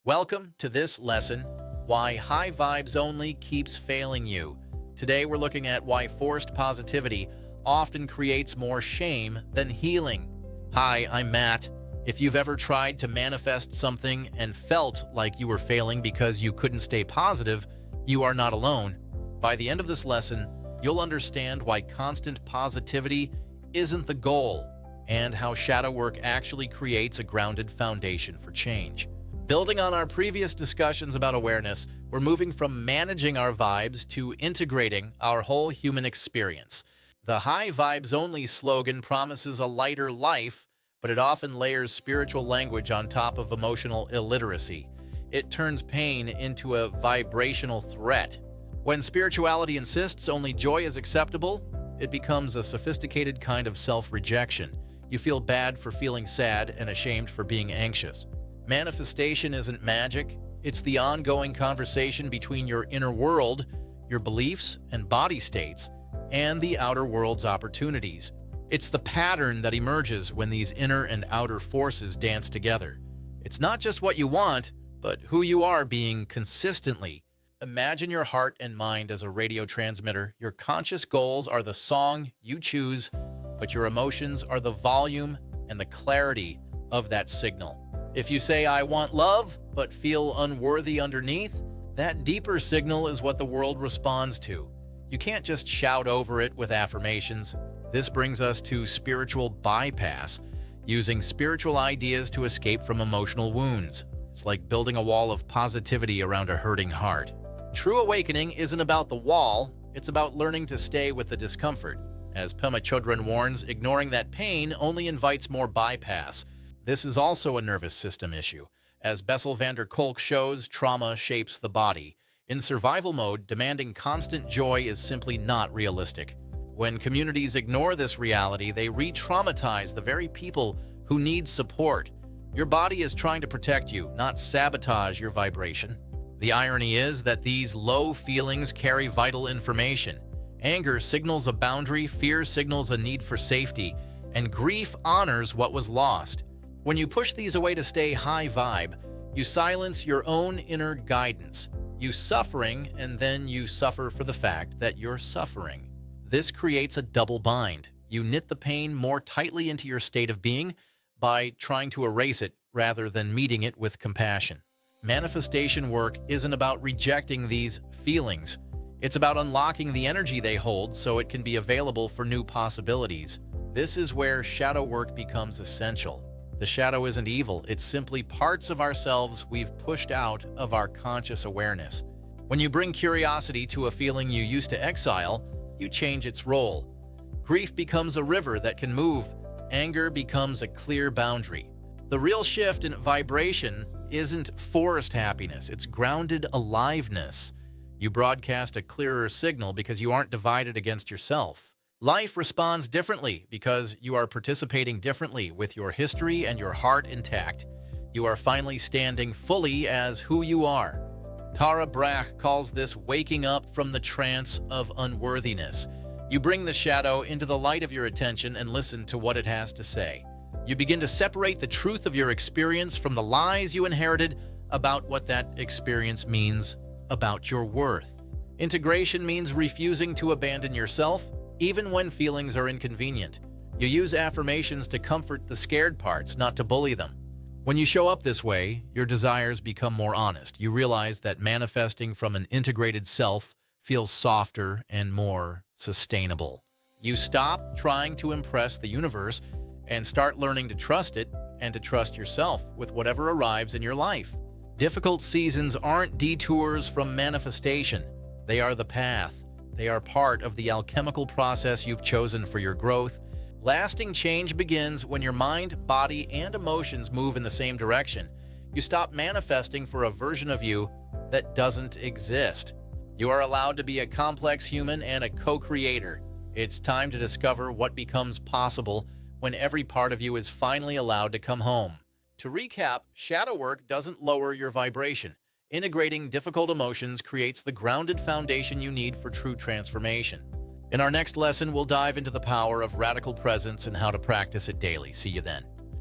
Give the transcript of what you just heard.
Welcome to this lesson, Why High Vibes Only Keeps Failing You. Today we're looking at why forced positivity often creates more shame than healing. Hi, I'm Matt. If you've ever tried to manifest something and felt like you were failing because you couldn't stay positive, you are not alone. By the end of this lesson, you'll understand why constant positivity isn't the goal and how shadow work actually creates a grounded foundation for change. Building on our previous discussions about awareness, we're moving from managing our vibes to integrating our whole human experience. The High Vibes Only slogan promises a lighter life, but it often layers spiritual language on top of emotional illiteracy. It turns pain into a vibrational threat. When spirituality insists only joy is acceptable, it becomes a sophisticated kind of self-rejection. You feel bad for feeling sad and ashamed for being anxious. Manifestation isn't magic. It's the ongoing conversation between your inner world, your beliefs and body states, and the outer world's opportunities. It's the pattern that emerges when these inner and outer forces dance together. It's not just what you want, but who you are being consistently. Imagine your heart and mind as a radio transmitter. Your conscious goals are the song you choose, but your emotions are the volume and the clarity of that signal. If you say, I want love, but feel unworthy underneath, that deeper signal is what the world responds to. You can't just shout over it with affirmations. This brings us to spiritual bypass, using spiritual ideas to escape from emotional wounds. It's like building a wall of positivity around a hurting heart. True awakening isn't about the wall, it's about learning to stay with the discomfort. As Pema Chodron warns, ignoring that pain only invites more bypass. This is also a nervous system issue. As Bessel van der Kolk shows, trauma shapes the body. In survival mode, demanding constant joy is simply not realistic. When communities ignore this reality, they re-traumatize the very people who need support. Your body is trying to protect you, not sabotage your vibration. The irony is that these low feelings carry vital information. Anger signals a boundary, fear signals a need for safety, and grief honors what was lost. When you push these away to stay high vibe, you silence your own inner guidance. You suffering, and then you suffer for the fact that you're suffering. This creates a double bind. You knit the pain more tightly into your state of being by trying to erase it rather than meeting it with compassion. Manifestation work isn't about rejecting these feelings. It's about unlocking the energy they hold so it can be available for new possibilities. This is where shadow work becomes essential. The shadow isn't evil, it's simply parts of ourselves we've pushed out of our conscious awareness. When you bring curiosity to a feeling you used to exile, you change its role. Grief becomes a river that can move, anger becomes a clear boundary. The real shift in vibration isn't forced happiness, it's grounded aliveness. You broadcast a clearer signal because you aren't divided against yourself. Life responds differently because you are participating differently with your history and your heart intact. You are finally standing fully as who you are. Tara Brach calls this waking up from the trance of unworthiness. You bring the shadow into the light of your attention and listen to what it has to say. You begin to separate the truth of your experience from the lies you inherited about what that experience means about your worth. Integration means refusing to abandon yourself, even when feelings are inconvenient. You use affirmations to comfort the scared parts, not to bully them. When you show up this way, your desires become more honest. You realize that manifesting from an integrated self feels softer and more sustainable. You stop trying to impress the universe and start learning to trust it and to trust yourself with whatever arrives in your life. Difficult seasons aren't detours from manifestation. They are the path. They are part of the alchemical process you've chosen for your growth. Lasting change begins when your mind, body, and emotions move in the same direction. You stop manifesting for a version of you that doesn't exist. You are allowed to be a complex human and a co-creator. It's time to discover what becomes possible when every part of you is finally allowed to come home. To recap, shadow work doesn't lower your vibration. Integrating difficult emotions creates the grounded foundation you need for true transformation. In our next lesson, we'll dive into the power of radical presence and how to practice it daily. See you then.